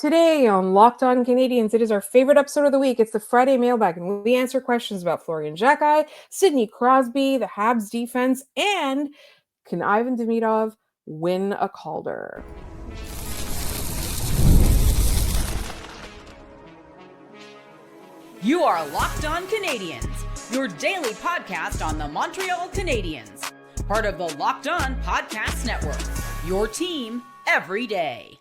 Today on Locked On Canadiens, it is our favorite episode of the week. It's the Friday Mailbag, and we answer questions about Florian Xhekaj, Sidney Crosby, the Habs defense, and can Ivan Demidov win a Calder? You are Locked On Canadiens, your daily podcast on the Montreal Canadiens. Part of the Locked On Podcast Network, your team every day.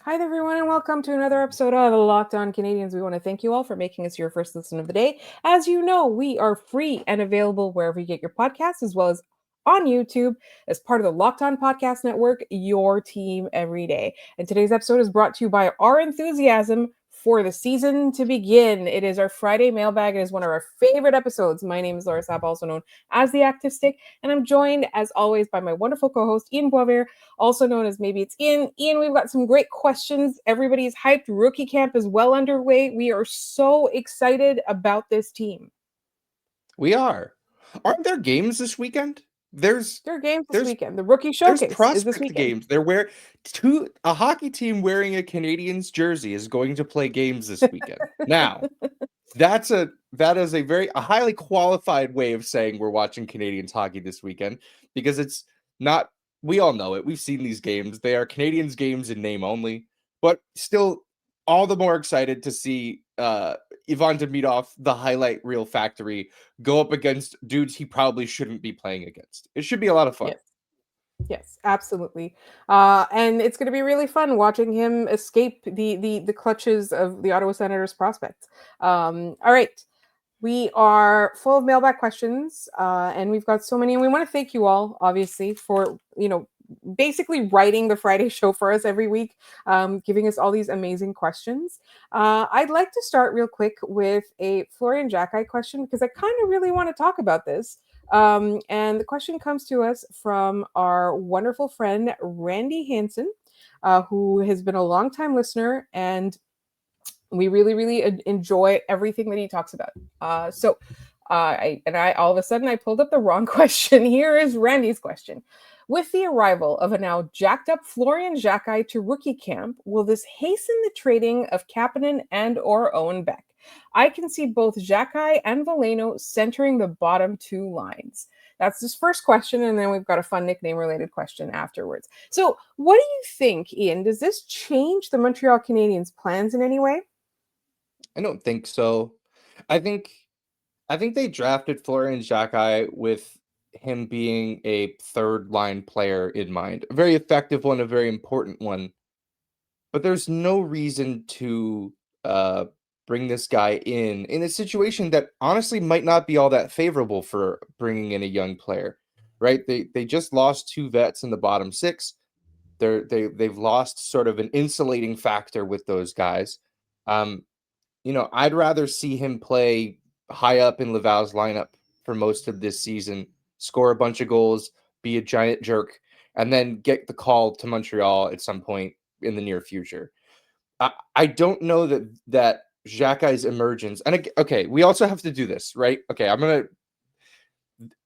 Hi there, everyone, and welcome to another episode of Locked On Canadiens. We want to thank you all for making us your first listen of the day. As you know, we are free and available wherever you get your podcasts, as well as on YouTube as part of the Locked On Podcast Network, your team every day. And today's episode is brought to you by our enthusiasm for the season to begin. It is our Friday Mailbag. It is one of our favorite episodes. My name is Laura Sapp, also known as the Active Stick, and I'm joined, as always, by my wonderful co-host, Ian Boisvert, also known as Maybe It's Ian. Ian, we've got some great questions. Everybody's hyped. Rookie camp is well underway. We are so excited about this team. We are. Aren't there games this weekend? There are games this weekend. The rookie showcase is this weekend. Games. A hockey team wearing a Canadiens jersey is going to play games this weekend. Now, that is a highly qualified way of saying we're watching Canadiens hockey this weekend, because it's not. We all know it. We've seen these games. They are Canadiens games in name only, but still, all the more excited to see Ivan Demidov, the highlight reel factory, go up against dudes he probably shouldn't be playing against. It should be a lot of fun. Yes, absolutely. And it's going to be really fun watching him escape the clutches of the Ottawa Senators prospects. All right. We are full of mailbag questions, and we've got so many, and we want to thank you all, obviously, for, basically writing the Friday show for us every week, giving us all these amazing questions. I'd like to start real quick with a Florian Xhekaj question, because I kind of really want to talk about this. And the question comes to us from our wonderful friend, Randy Hansen, who has been a longtime listener, and we really, really enjoy everything that he talks about. I all of a sudden I pulled up the wrong question. Here is Randy's question. With the arrival of a now jacked up Florian Xhekaj to rookie camp, will this hasten the trading of Kapanen and or Owen Beck? I can see both Xhekaj and Laine centering the bottom two lines. That's his first question, and then we've got a fun nickname-related question afterwards. So what do you think, Ian? Does this change the Montreal Canadiens' plans in any way? I don't think so. I think they drafted Florian Xhekaj with him being a third-line player in mind. A very effective one, a very important one. But there's no reason to bring this guy in a situation that honestly might not be all that favorable for bringing in a young player, right? They just lost two vets in the bottom six. They've lost sort of an insulating factor with those guys. I'd rather see him play high up in Laval's lineup for most of this season, score a bunch of goals, be a giant jerk, and then get the call to Montreal at some point in the near future. I don't know that Xhekaj's emergence, and okay, we also have to do this, right? Okay,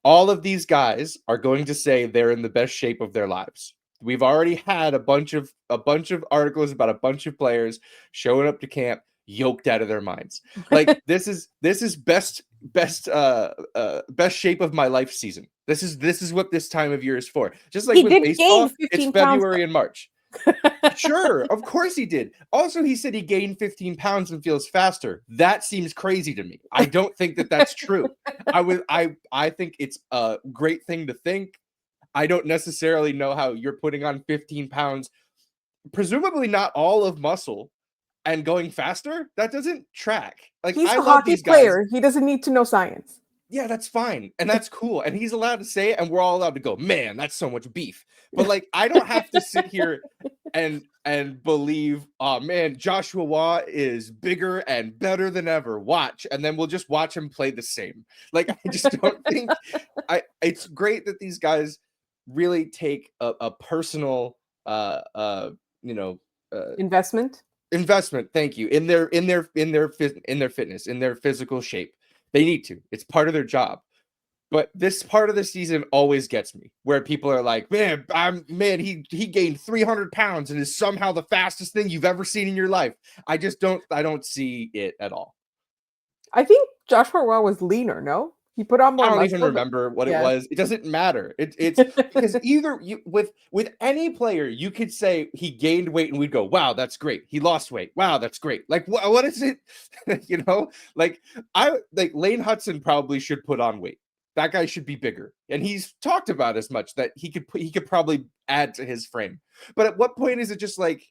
all of these guys are going to say they're in the best shape of their lives. We've already had a bunch of articles about a bunch of players showing up to camp yoked out of their minds. Like this is best shape of my life season. This is what this time of year is for. Just like with baseball, it's February and March. Sure, of course he did. Also, he said he gained 15 pounds and feels faster. That seems crazy to me. I don't think that that's true. I think it's a great thing to think. I don't necessarily know how you're putting on 15 pounds, presumably not all of muscle, and going faster. That doesn't track. Like, he's I a love hockey these guys. player. He doesn't need to know science. Yeah, that's fine. And that's cool. And he's allowed to say it, and we're all allowed to go, man, that's so much beef. But like, I don't have to sit here and believe, oh man, Joshua Waugh is bigger and better than ever. Watch. And then we'll just watch him play the same. Like, I just don't think it's great that these guys really take a personal investment. Thank you. In their fitness, in their physical shape. They need to. It's part of their job. But this part of the season always gets me, where people are like, man, he gained 300 pounds and is somehow the fastest thing you've ever seen in your life. I don't see it at all. I think Joshua Roy was leaner, no? He put on I more don't muscle. even remember what it yeah. was. It doesn't matter. It's because either you with any player, you could say he gained weight and we'd go, wow, that's great. He lost weight. Wow, that's great. Like what is it? Like Laine Hudson probably should put on weight. That guy should be bigger. And he's talked about as much that he could probably add to his frame. But at what point is it just like,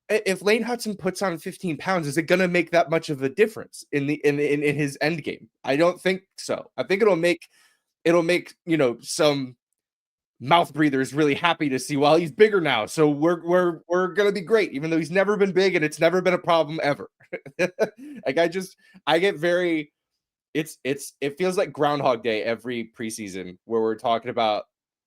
if Laine Hudson puts on 15 pounds, is it going to make that much of a difference in his end game? I don't think so. I think it'll make some mouth breathers really happy to see, well, he's bigger now, so we're going to be great, even though he's never been big and it's never been a problem ever. Like I get very, it feels like Groundhog Day every preseason where we're talking about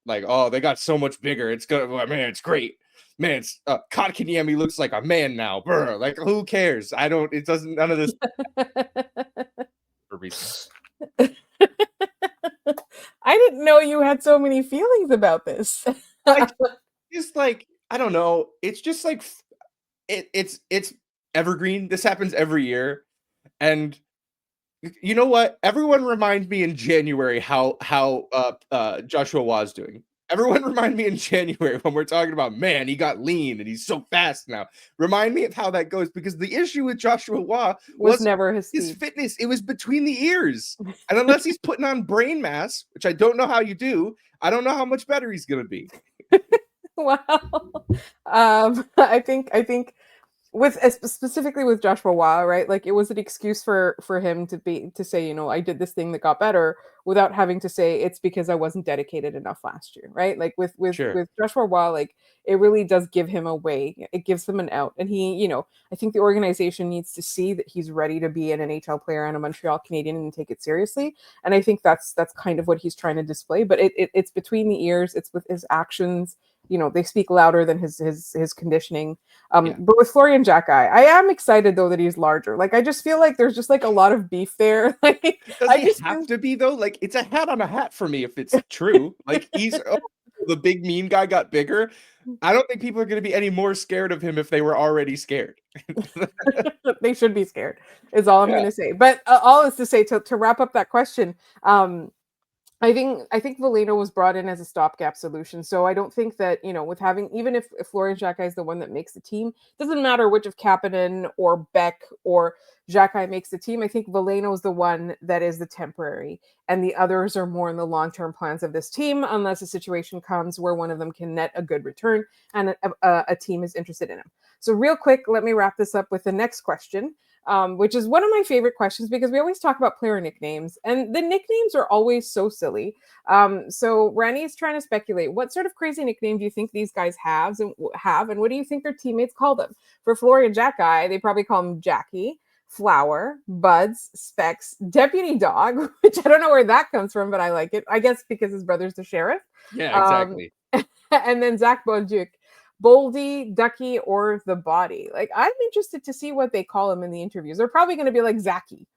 like, oh, they got so much bigger. It's it's great. Man, it's Kotkaniemi looks like a man now. Brr. Like, who cares? It doesn't, none of this. For reasons. I didn't know you had so many feelings about this. Just like, I don't know. It's just like, it's evergreen. This happens every year. And you know what? Everyone remind me in January how Joshua was doing. Everyone remind me in January when we're talking about, man, he got lean and he's so fast now. Remind me of how that goes, because the issue with Joshua was never his fitness. It was between the ears. And unless he's putting on brain mass, which I don't know how you do, I don't know how much better he's going to be. Wow. I think with specifically with Joshua Roy, right? Like, it was an excuse for him to say, I did this thing that got better, without having to say it's because I wasn't dedicated enough last year, right? Like with Joshua Roy, like, it really does give him a way. It gives him an out, and he, I think the organization needs to see that he's ready to be an NHL player and a Montreal Canadian and take it seriously. And I think that's kind of what he's trying to display. But it's between the ears. It's with his actions. They speak louder than his conditioning. But with Florian Xhekaj, I am excited though that he's larger. Like, I just feel like there's just like a lot of beef there. Like, does he have to be though? Like, it's a hat on a hat for me if it's true. Like, he's the big mean guy got bigger. I don't think people are going to be any more scared of him if they were already scared. They should be scared, is all I'm going to say. But all is to say, to wrap up that question, I think Veleno was brought in as a stopgap solution. So I don't think that, with having, even if Florian Xhekaj is the one that makes the team, doesn't matter which of Kapanen or Beck or Xhekaj makes the team. I think Veleno is the one that is the temporary, and the others are more in the long-term plans of this team, unless a situation comes where one of them can net a good return and a team is interested in him. So real quick, let me wrap this up with the next question. Which is one of my favorite questions, because we always talk about player nicknames, and the nicknames are always so silly. So Randy is trying to speculate, what sort of crazy nickname do you think these guys have, and what do you think their teammates call them? For Florian Xhekaj, they probably call him Jackie, Flower, Buds, Specs, Deputy Dog, which I don't know where that comes from, but I like it. I guess because his brother's the sheriff. Yeah, exactly. And then Zach Bonjuk, Boldy, Ducky, or the Body. Like, I'm interested to see what they call him in the interviews. They're probably going to be like Zachy.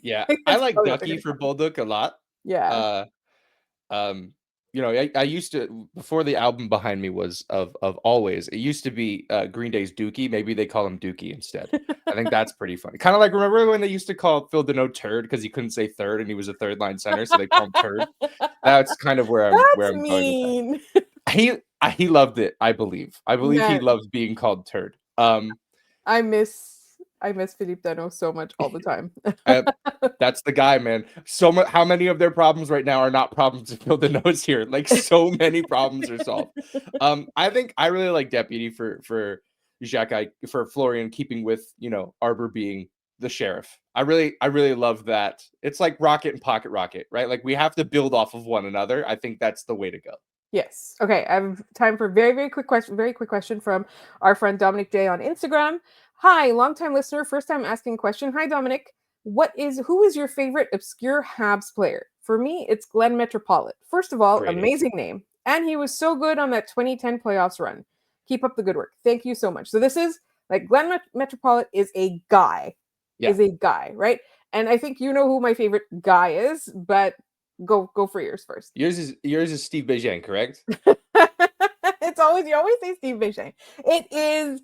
Yeah, I like Ducky for Bolduc a lot. Yeah. I used to, before the album behind me was of Always, it used to be Green Day's Dookie. Maybe they call him Dookie instead. I think that's pretty funny. Kind of like, remember when they used to call Phil Deneau Turd because he couldn't say third and he was a third line center, so they call him Turd. That's kind of where I'm mean. going with that. He loved it, I believe. He loves being called Turd. I miss Philippe Deneau so much all the time. That's the guy, man. So much. How many of their problems right now are not problems if Phil Deneau's here? Like, so many problems are solved. I think I really like Deputy for Xhekaj, for Florian, keeping with Arbor being the sheriff. I really love that. It's like Rocket and Pocket Rocket, right? Like, we have to build off of one another. I think that's the way to go. Yes. Okay. I have time for very quick question from our friend Dominic J on Instagram. Hi, longtime listener, first time asking question. Hi, Dominic. Who is your favorite obscure Habs player? For me, it's Glenn Metropolitan. First of all, amazing name. And he was so good on that 2010 playoffs run. Keep up the good work. Thank you so much. So this is like Glenn Metropolitan is a guy. Yeah. Is a guy, right? And I think you know who my favorite guy is, but Go for yours first. Yours is Steve Bégin, correct? It's always, you always say Steve Bégin. It is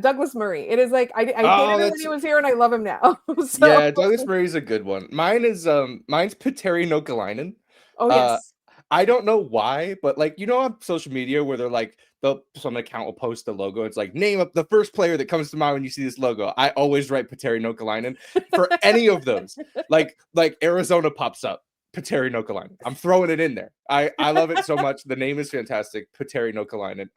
Douglas Murray. It is like I hated him when he was here, and I love him now. Yeah, Douglas Murray's a good one. Mine's Petteri Nokalainen. Oh yes. I don't know why, but like, on social media where they're like, some account will post the logo. It's like, name up the first player that comes to mind when you see this logo. I always write Petteri Nokalainen for any of those. Like Arizona pops up, Petteri Nokalainen. I'm throwing it in there. I love it so much. The name is fantastic, Petteri Nokalainen.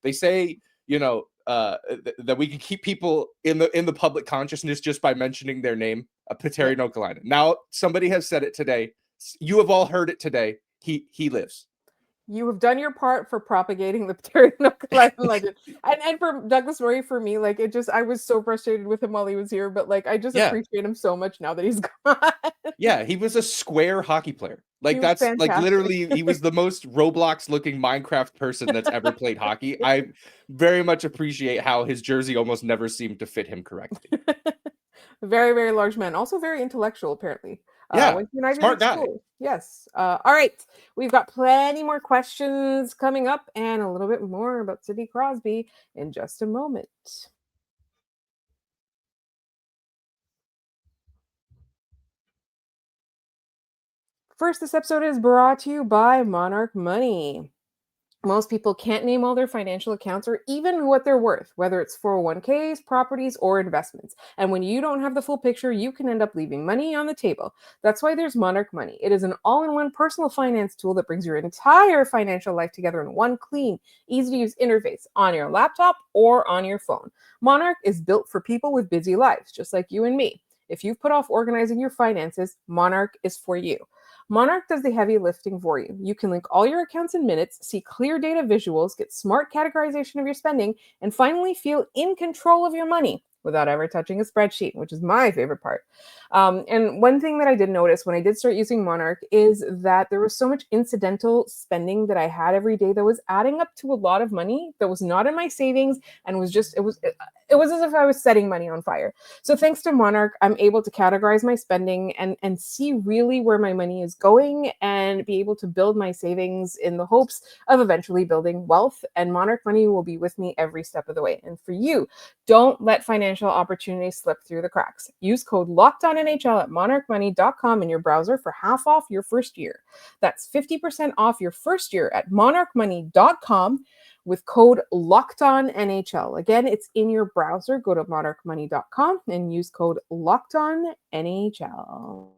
They say, that we can keep people in the public consciousness just by mentioning their name, Petteri Nokalainen. Now, somebody has said it today. You have all heard it today. He lives. You have done your part for propagating the Petteri Nokalainen legend. And for Douglas Murray, for me, like, I was so frustrated with him while he was here, but like, I just appreciate him so much now that he's gone. Yeah, he was a square hockey player. Like, that's fantastic. Like literally, he was the most Roblox looking Minecraft person that's ever played hockey. I very much appreciate how his jersey almost never seemed to fit him correctly. Very, very large man. Also very intellectual, apparently. Yeah, smart guy. School. Yes. All right. We've got plenty more questions coming up and a little bit more about Sidney Crosby in just a moment. First, this episode is brought to you by Monarch Money. Most people can't name all their financial accounts or even what they're worth, whether it's 401ks, properties, or investments. And when you don't have the full picture, you can end up leaving money on the table. That's why there's Monarch Money. It is an all-in-one personal finance tool that brings your entire financial life together in one clean, easy-to-use interface on your laptop or on your phone. Monarch is built for people with busy lives, just like you and me. If you've put off organizing your finances, Monarch is for you. Monarch does the heavy lifting for you. You can link all your accounts in minutes, see clear data visuals, get smart categorization of your spending, and finally feel in control of your money without ever touching a spreadsheet, which is my favorite part. And one thing that I did notice when I did start using Monarch is that there was so much incidental spending that I had every day that was adding up to a lot of money that was not in my savings and was just, it was as if I was setting money on fire. So thanks to Monarch, I'm able to categorize my spending and see really where my money is going and be able to build my savings in the hopes of eventually building wealth. And Monarch Money will be with me every step of the way. And for you, don't let financial opportunities slip through the cracks. Use code LOCKEDONNHL at monarchmoney.com in your browser for half off your first year. That's 50% off your first year at monarchmoney.com with code LOCKEDONNHL. Again, it's in your browser. Go to monarchmoney.com and use code LOCKEDONNHL.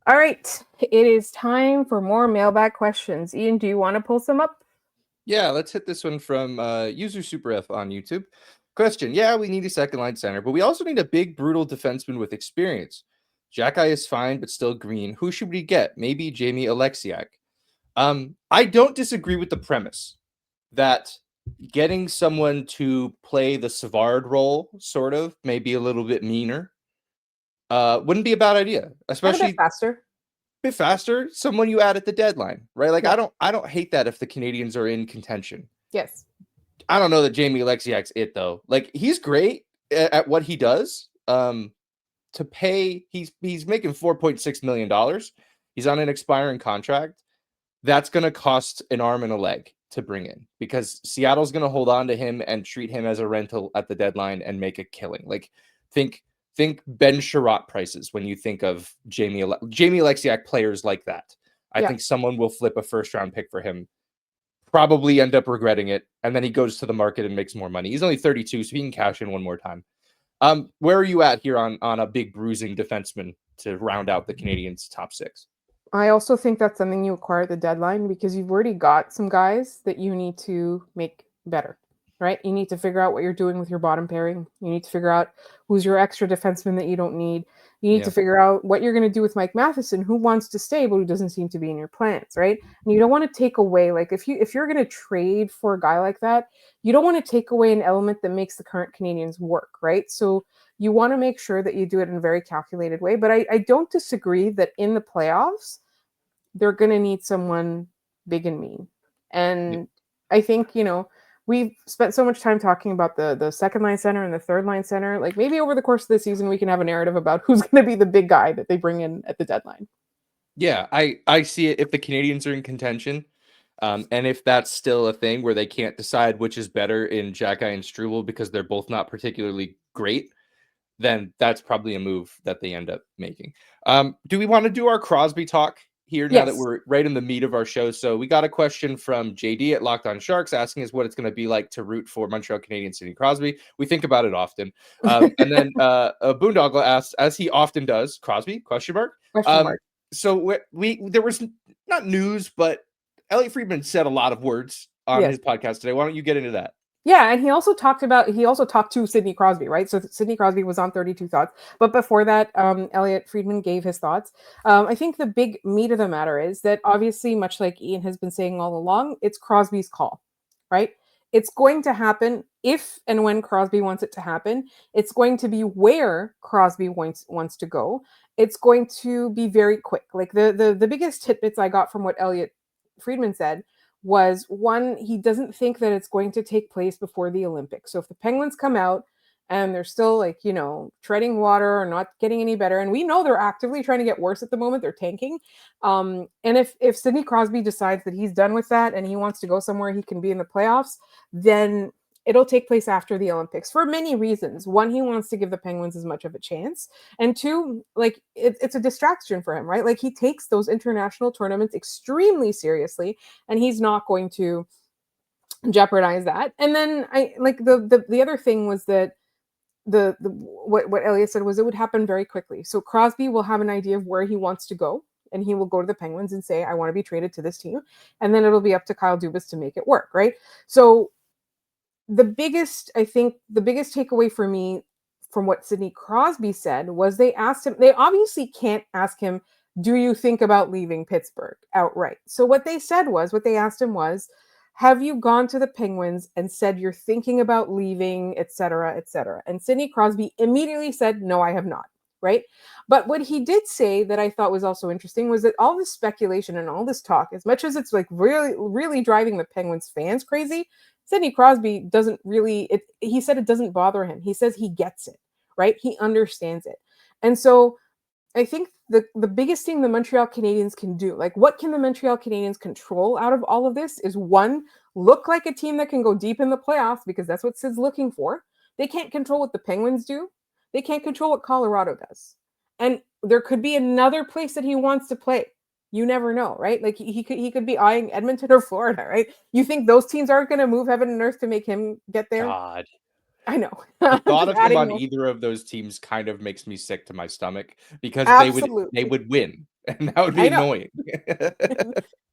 All right, it is time for more mailbag questions. Ian, do you want to pull some up? Yeah, let's hit this one from user Super F on YouTube. Question: yeah, we need a second line center, but we also need a big, brutal defenseman with experience. Xhekaj is fine, but still green. Who should we get? Maybe Jamie Alexiak. I don't disagree with the premise that getting someone to play the Savard role, sort of, maybe a little bit meaner, wouldn't be a bad idea, especially a bit faster. Someone you add at the deadline, right? Like, yeah. I don't hate that if the Canadiens are in contention. Yes. I don't know that Jamie Alexiak's it though. Like, he's great at what he does. To pay, he's making $4.6 million. He's on an expiring contract. That's going to cost an arm and a leg to bring in because Seattle's going to hold on to him and treat him as a rental at the deadline and make a killing. Like, think Ben Sherratt prices when you think of Jamie Alexiak players like that. I think someone will flip a first round pick for him, probably end up regretting it, and then he goes to the market and makes more money. He's only 32, so he can cash in one more time. Where are you at here on a big bruising defenseman to round out the Canadiens' top six? I also think that's something you acquire at the deadline because you've already got some guys that you need to make better, right? You need to figure out what you're doing with your bottom pairing. You need to figure out who's your extra defenseman that you don't need. You need to figure out what you're going to do with Mike Matheson, who wants to stay, but who doesn't seem to be in your plans, right? And you don't want to take away, like, if you're going to trade for a guy like that, you don't want to take away an element that makes the current Canadiens work, right? So you want to make sure that you do it in a very calculated way. But I don't disagree that in the playoffs, they're going to need someone big and mean. And I think, we've spent so much time talking about the second line center and the third line center. Like maybe over the course of the season, we can have a narrative about who's going to be the big guy that they bring in at the deadline. Yeah, I see it if the Canadiens are in contention. And if that's still a thing where they can't decide which is better in Xhekaj and Struble because they're both not particularly great, then that's probably a move that they end up making. Do we want to do our Crosby talk here now that Yes. we're right in the meat of our show? So we got a question from JD at Locked On Sharks asking us what it's going to be like to root for Montreal Canadiens Sidney Crosby. We think about it often. And then Boondoggle asks, as he often does, Crosby, question mark. Question mark. So there was not news, but Elliot Friedman said a lot of words on Yes. his podcast today. Why don't you get into that? Yeah, and he also talked to Sidney Crosby, right? So Sidney Crosby was on 32 Thoughts, but before that, Elliot Friedman gave his thoughts. I think the big meat of the matter is that obviously, much like Ian has been saying all along, it's Crosby's call, right? It's going to happen if and when Crosby wants it to happen. It's going to be where Crosby wants to go. It's going to be very quick. Like the biggest tidbits I got from what Elliot Friedman said was, one, he doesn't think that it's going to take place before the Olympics. So if the Penguins come out and they're still like, treading water or not getting any better, and we know they're actively trying to get worse at the moment, they're tanking. And if Sidney Crosby decides that he's done with that and he wants to go somewhere he can be in the playoffs, then it'll take place after the Olympics for many reasons. One, he wants to give the Penguins as much of a chance. And two, like it's a distraction for him, right? Like he takes those international tournaments extremely seriously, and he's not going to jeopardize that. And then I like the other thing was that what Elliot said was it would happen very quickly. So Crosby will have an idea of where he wants to go, and he will go to the Penguins and say, I want to be traded to this team. And then it'll be up to Kyle Dubas to make it work, right? So the biggest takeaway for me from what Sidney Crosby said was they asked him, they obviously can't ask him, do you think about leaving Pittsburgh outright? So what they asked him was, have you gone to the Penguins and said you're thinking about leaving, et cetera, et cetera? And Sidney Crosby immediately said, no, I have not, right? But what he did say that I thought was also interesting was that all this speculation and all this talk, as much as it's like really, really driving the Penguins fans crazy, Sidney Crosby doesn't really, he said it doesn't bother him. He says he gets it, right? He understands it. And so I think the biggest thing the Montreal Canadiens can do, like what can the Montreal Canadiens control out of all of this, is one, look like a team that can go deep in the playoffs, because that's what Sid's looking for. They can't control what the Penguins do. They can't control what Colorado does. And there could be another place that he wants to play. You never know, right? Like he could be eyeing Edmonton or Florida, right? You think those teams aren't going to move heaven and earth to make him get there? God. I know. The thought Just of him on more. either of those teams kind of makes me sick to my stomach, because they Absolutely. would win, and that would be I know. annoying.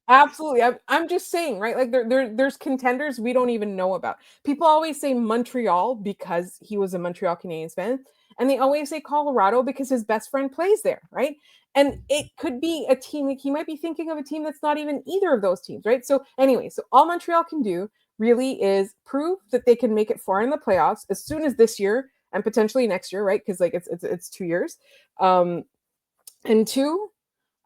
Absolutely. I'm just saying, right? Like there's contenders we don't even know about. People always say Montreal because he was a Montreal Canadiens fan, and they always say Colorado because his best friend plays there, right? And it could be a team, like he might be thinking of a team that's not even either of those teams, right? So anyway, so all Montreal can do really is prove that they can make it far in the playoffs as soon as this year and potentially next year, right? Because like it's 2 years. And two,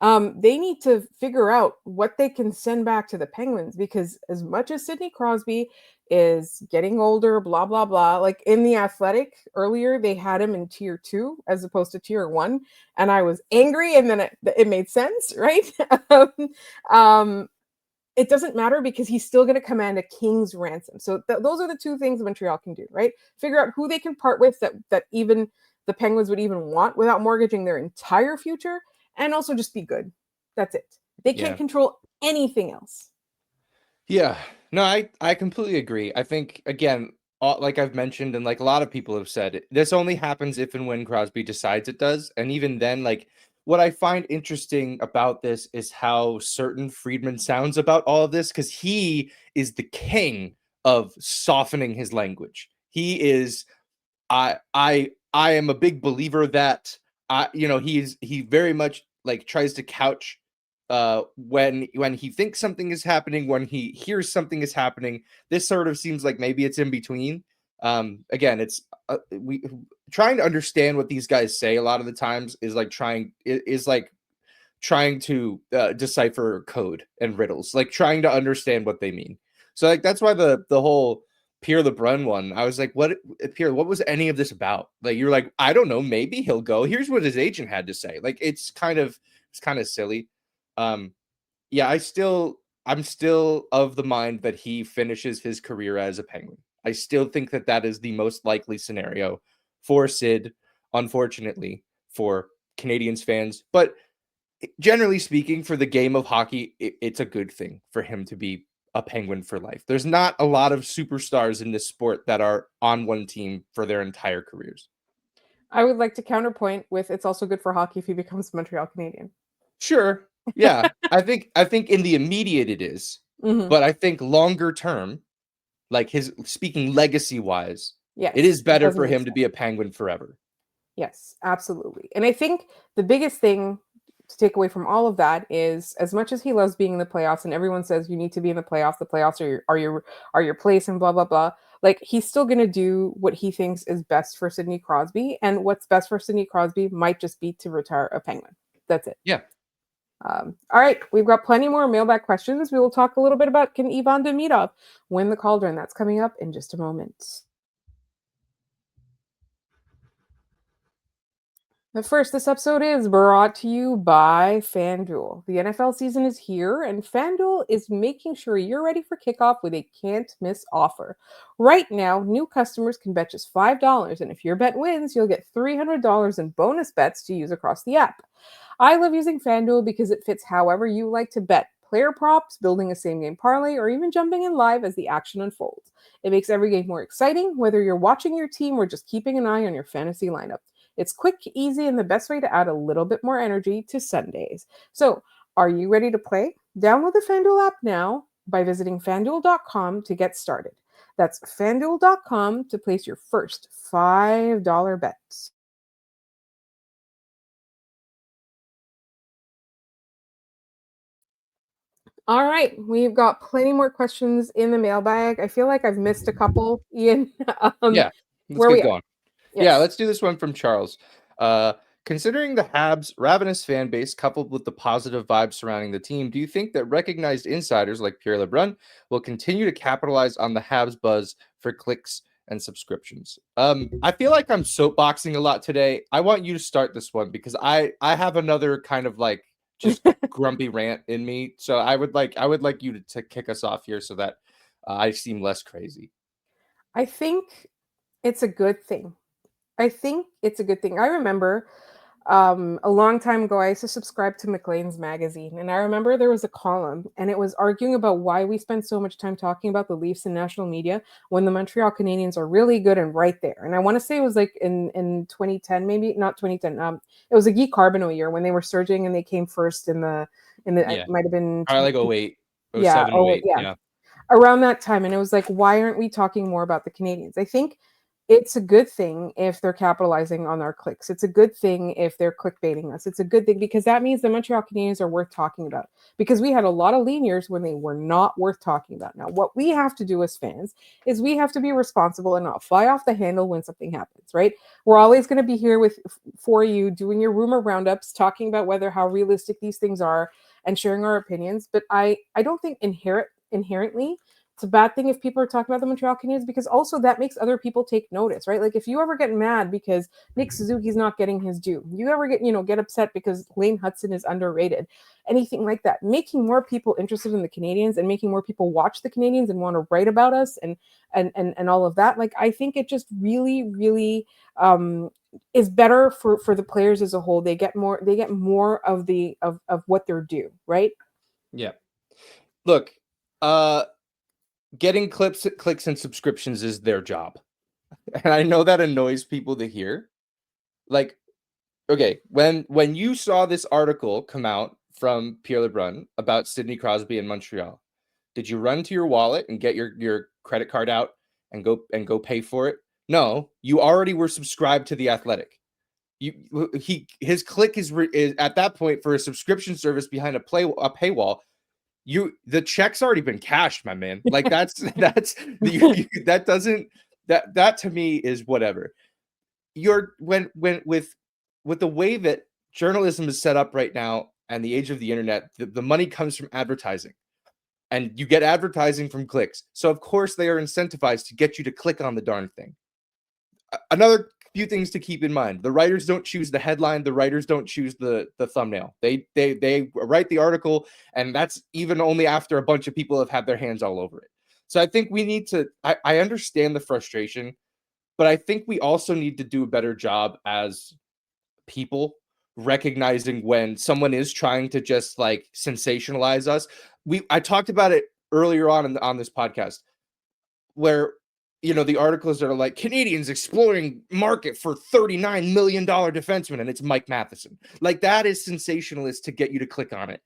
they need to figure out what they can send back to the Penguins, because as much as Sidney Crosby is getting older, blah, blah, blah, like in The Athletic earlier, they had him in tier 2 as opposed to tier 1. And I was angry, and then it made sense, right? It doesn't matter because he's still going to command a king's ransom. So those are the two things Montreal can do, right? Figure out who they can part with that even the Penguins would even want without mortgaging their entire future, and also just be good. That's it. They can't control anything else. Yeah, no, I completely agree. I think, again, like I've mentioned, and like a lot of people have said, this only happens if and when Crosby decides it does. And even then, like, what I find interesting about this is how certain Friedman sounds about all of this, because he is the king of softening his language. He is, I am a big believer that he very much like tries to couch when he thinks something is happening, when he hears something is happening. This sort of seems like maybe it's in between. Again, it's we trying to understand what these guys say a lot of the times is like trying to decipher code and riddles, like trying to understand what they mean. So like that's why the whole Pierre LeBrun one, I was like, what was any of this about? Like, you're like, I don't know, maybe he'll go. Here's what his agent had to say. Like, it's kind of silly. Yeah, I'm still of the mind that he finishes his career as a Penguin. I still think that is the most likely scenario for Sid, unfortunately, for Canadiens fans. But generally speaking, for the game of hockey, it's a good thing for him to be a Penguin for life. There's not a lot of superstars in this sport that are on one team for their entire careers. I would like to counterpoint with it's also good for hockey if he becomes a Montreal Canadian. Sure. Yeah. I think in the immediate it is. Mhm. But I think longer term, like his speaking legacy wise, Yes, it is better doesn't for make him to be a Penguin forever. Yes, absolutely. And I think the biggest thing to take away from all of that is, as much as he loves being in the playoffs, and everyone says you need to be in the playoffs are your place, and blah blah blah. Like, he's still gonna do what he thinks is best for Sidney Crosby, and what's best for Sidney Crosby might just be to retire a Penguin. That's it. Yeah. All right, we've got plenty more mailbag questions. We will talk a little bit about, can Ivan Demidov win the Calder, and that's coming up in just a moment. But first, this episode is brought to you by FanDuel. The NFL season is here, and FanDuel is making sure you're ready for kickoff with a can't-miss offer. Right now, new customers can bet just $5, and if your bet wins, you'll get $300 in bonus bets to use across the app. I love using FanDuel because it fits however you like to bet. Player props, building a same-game parlay, or even jumping in live as the action unfolds. It makes every game more exciting, whether you're watching your team or just keeping an eye on your fantasy lineup. It's quick, easy, and the best way to add a little bit more energy to Sundays. So, are you ready to play? Download the FanDuel app now by visiting fanduel.com to get started. That's fanduel.com to place your first $5 bet. All right, we've got plenty more questions in the mailbag. I feel like I've missed a couple, Ian. Yeah. Let's Where we get at? going. Yes. Yeah, let's do this one from Charles. Considering the Habs' ravenous fan base coupled with the positive vibes surrounding the team, do you think that recognized insiders like Pierre LeBrun will continue to capitalize on the Habs buzz for clicks and subscriptions? I feel like I'm soapboxing a lot today. I want you to start this one because I have another kind of like just grumpy rant in me. So I would like you to kick us off here so that I seem less crazy. I think it's a good thing. I remember a long time ago, I used to subscribe to Maclean's magazine, and I remember there was a column, and it was arguing about why we spend so much time talking about the Leafs in national media when the Montreal Canadiens are really good and right there. And I want to say it was like in 2010, maybe not 2010. It was a Guy Carbonneau year when they were surging and they came first in the Yeah. it might have been I like 08, yeah, 07, 08. yeah, Yeah. around that time. And it was like, why aren't we talking more about the Canadians? I think it's a good thing if they're capitalizing on our clicks. It's a good thing if they're clickbaiting us. It's a good thing because that means the Montreal Canadiens are worth talking about, because we had a lot of lean years when they were not worth talking about. Now, what we have to do as fans is we have to be responsible and not fly off the handle when something happens, right? We're always going to be here for you, doing your rumor roundups, talking about how realistic these things are and sharing our opinions. But I don't think inherently it's a bad thing if people are talking about the Montreal Canadiens, because also that makes other people take notice, right? Like, if you ever get mad because Nick Suzuki's not getting his due, you ever get upset because Laine Hudson is underrated, anything like that, making more people interested in the Canadiens and making more people watch the Canadiens and want to write about us and all of that. Like, I think it just really, really is better for the players as a whole. They get more of the of what they're due, right? Yeah. Look, getting clicks and subscriptions is their job. And I know that annoys people to hear. Like, okay, when you saw this article come out from Pierre LeBrun about Sidney Crosby in Montreal, did you run to your wallet and get your credit card out and go pay for it? No, you already were subscribed to The Athletic. His click is at that point for a subscription service behind a paywall. The check's already been cashed, my man. Like, that to me is whatever. When with the way that journalism is set up right now and the age of the internet, the money comes from advertising. and you get advertising from clicks. So of course they are incentivized to get you to click on the darn thing. Another few things to keep in mind. The writers don't choose the headline. The writers don't choose the thumbnail. They write the article, and that's even only after a bunch of people have had their hands all over it. So I think we need to, I understand the frustration, but I think we also need to do a better job as people recognizing when someone is trying to just like sensationalize us. I talked about it earlier on this podcast, where the articles that are like Canadians exploring market for $39 million defenseman, and it's Mike Matheson. Like, that is sensationalist to get you to click on it.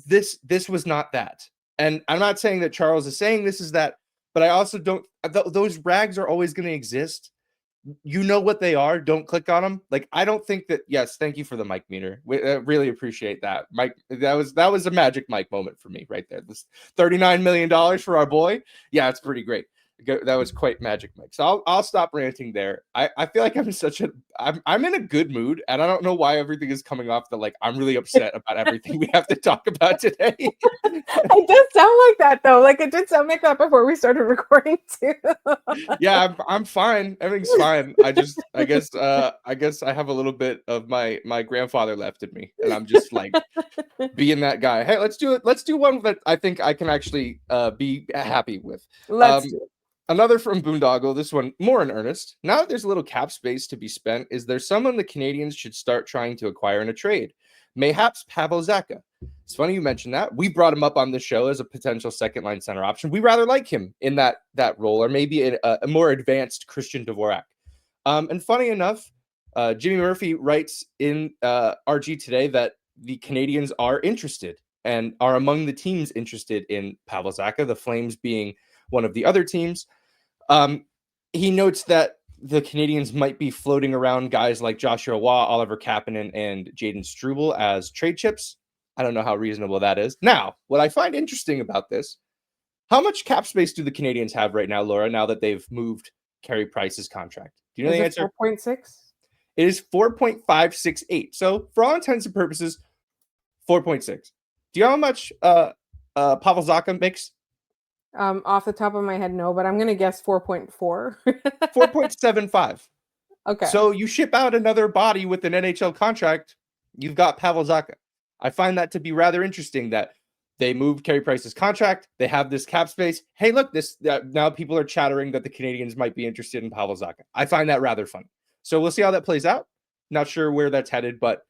This was not that. And I'm not saying that Charles is saying this is that, but I also don't, those rags are always going to exist. You know what they are. Don't click on them. Like, I don't think that, yes, thank you for the mic meter. We really appreciate that. Mike, that was a magic Mike moment for me right there. This $39 million for our boy. Yeah, it's pretty great. That was quite magic, Mike. So I'll stop ranting there. I feel like I'm in a good mood, and I don't know why everything is coming off that like I'm really upset about everything we have to talk about today. It does sound like that though. Like, it did sound like that before we started recording too. Yeah, I'm fine. Everything's fine. I guess I have a little bit of my grandfather left in me, and I'm just like being that guy. Hey, let's do it. Let's do one that I think I can actually be happy with. Let's do it. Another from Boondoggle, this one more in earnest. Now that there's a little cap space to be spent, is there someone the Canadiens should start trying to acquire in a trade? Mayhaps Pavel Zacha. It's funny you mentioned that. We brought him up on the show as a potential second-line center option. We rather like him in that role, or maybe a more advanced Christian Dvorak. And funny enough, Jimmy Murphy writes in RG today that the Canadiens are interested and are among the teams interested in Pavel Zacha, the Flames being one of the other teams. He notes that the Canadiens might be floating around guys like Joshua Waugh, Oliver Kapanen, and Jaden Struble as trade chips. I don't know how reasonable that is. Now, what I find interesting about this, how much cap space do the Canadiens have right now, Laura, now that they've moved Carey Price's contract? Do you know the answer? 4.6? It is 4.568. So for all intents and purposes, 4.6. Do you know how much Pavel Zacha makes? Off the top of my head, no, but I'm gonna guess 4.4. 4.75. Okay. So you ship out another body with an NHL contract, you've got Pavel Zacha. I find that to be rather interesting that they moved Carey Price's contract. They have this cap space. Hey, look, now people are chattering that the Canadiens might be interested in Pavel Zacha. I find that rather funny. So we'll see how that plays out. Not sure where that's headed, but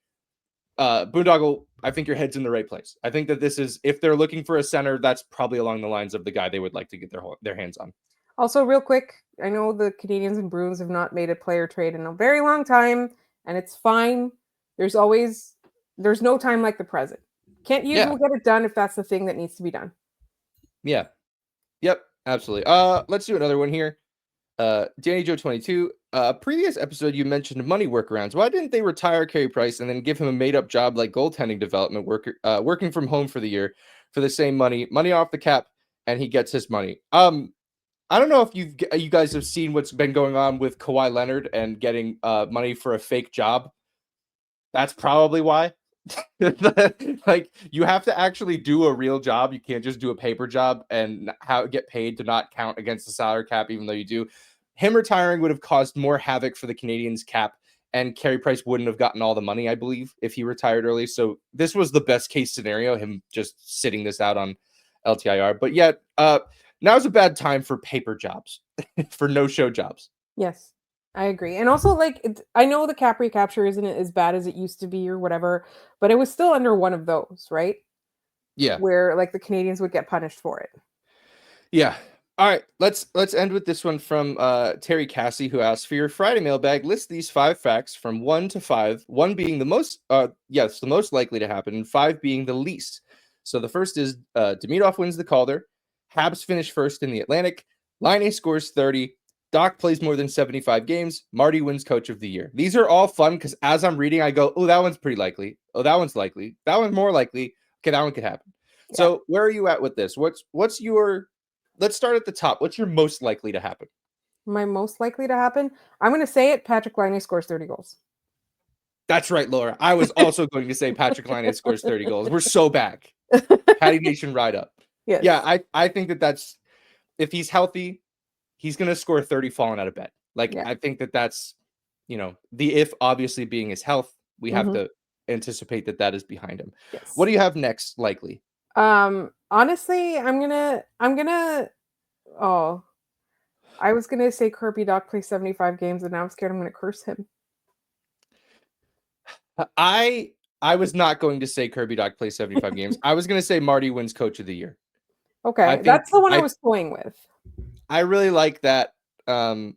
Boondoggle, I think your head's in the right place. I think that this is, if they're looking for a center, that's probably along the lines of the guy they would like to get their hands on. Also, real quick, I know the Canadiens and Bruins have not made a player trade in a very long time, and it's fine. There's no time like the present. Can't usually get it done if that's the thing that needs to be done. Yeah. Yep, absolutely. Let's do another one here. Danny Joe 22. Previous episode you mentioned money workarounds. Why didn't they retire Carey Price and then give him a made-up job like goaltending development working from home for the year for the same money off the cap, and he gets his money? I don't know if you guys have seen what's been going on with Kawhi Leonard and getting money for a fake job. That's probably why. Like, you have to actually do a real job. You can't just do a paper job and get paid to not count against the salary cap, even though you do. Him retiring would have caused more havoc for the Canadiens cap, and Carey Price wouldn't have gotten all the money, I believe, if he retired early. So this was the best case scenario, him just sitting this out on LTIR. But yet, now's a bad time for paper jobs, for no-show jobs. Yes, I agree. And also, like, I know the cap recapture isn't as bad as it used to be or whatever, but it was still under one of those, right? Yeah. Where, like, the Canadiens would get punished for it. Yeah. All right, let's end with this one from Terry Cassie, who asks, for your Friday mailbag, list these 5 facts from 1 to 5, 1 being the most likely to happen, and 5 being the least. So the first is Demidov wins the Calder, Habs finish first in the Atlantic, Laine scores 30, Doc plays more than 75 games, Marty wins Coach of the Year. These are all fun because as I'm reading, I go, oh, that one's pretty likely. Oh, that one's likely. That one's more likely. Okay, that one could happen. Yeah. So where are you at with this? What's your... Let's start at the top. What's your most likely to happen? My most likely to happen? I'm going to say it. Patrick Laine scores 30 goals. That's right, Laura. I was also going to say Patrick Laine scores 30 goals. We're so back. Patty Nation ride up. Yes. Yeah, I think that's if he's healthy, he's going to score 30 falling out of bed. Like, Yeah. I think that's, the if obviously being his health, we have to anticipate that is behind him. Yes. What do you have next, likely? Honestly, I'm gonna oh, I was gonna say Kirby Doc plays 75 games, and now I'm scared I'm gonna curse him. I was not going to say Kirby Doc plays 75 games. I was going to say Marty wins Coach of the Year. Okay, that's the one I was toying with. I really like that, because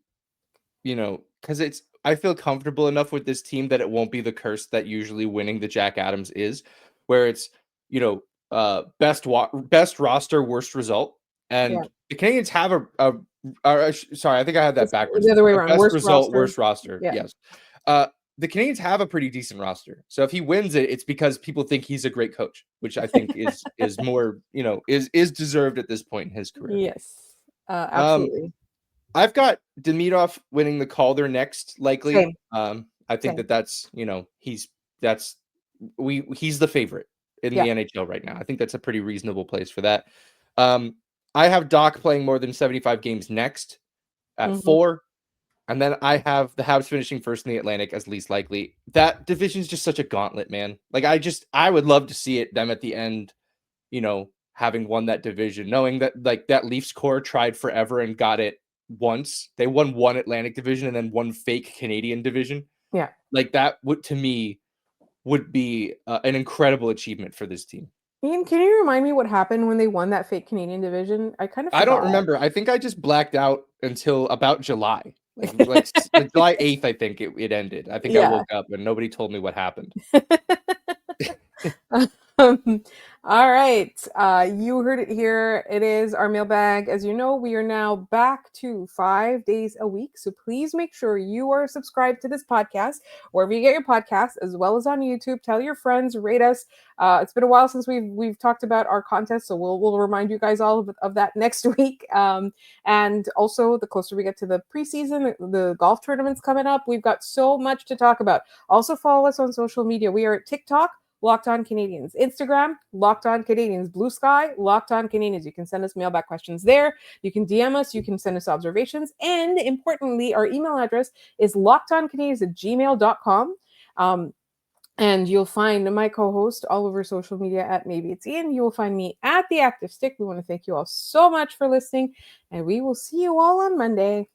I feel comfortable enough with this team that it won't be the curse that usually winning the Jack Adams is, where it's, best roster, worst result. And the Canadiens have sorry, I think I had that backwards. The other way around. Best Worst result, roster. worst roster. Yeah. Yes. The Canadiens have a pretty decent roster. So if he wins it, it's because people think he's a great coach, which I think is more, is deserved at this point in his career. Yes. Absolutely. I've got Demidov winning the Calder next, likely. Same. I think that's he's the favorite in the NHL right now. I think that's a pretty reasonable place for that. I have Doc playing more than 75 games next at 4. And then I have the Habs finishing first in the Atlantic as least likely. That division is just such a gauntlet, man. Like, I would love to see them at the end, having won that division, knowing that like that Leafs core tried forever and got it once. They won one Atlantic division and then one fake Canadian division. Yeah. Like that to me would be an incredible achievement for this team. Ian, can you remind me what happened when they won that fake Canadian division? I kind of forgot. I don't remember. I think I just blacked out until about July. Like July 8th, I think it ended. I think I woke up and nobody told me what happened. All right. You heard it here. It is our mailbag. As you know, we are now back to 5 days a week. So please make sure you are subscribed to this podcast, wherever you get your podcasts, as well as on YouTube. Tell your friends, rate us. It's been a while since we've talked about our contest, so we'll remind you guys all of that next week. And also, the closer we get to the preseason, the golf tournament's coming up. We've got so much to talk about. Also, follow us on social media. We are at TikTok, Locked On Canadiens. Instagram, Locked On Canadiens. Blue Sky, Locked On Canadiens. You can send us mailbag questions there. You can DM us. You can send us observations. And importantly, our email address is lockedoncanadiens@gmail.com. And you'll find my co-host all over social media at Maybe It's Ian. You will find me at The Active Stick. We want to thank you all so much for listening, and we will see you all on Monday.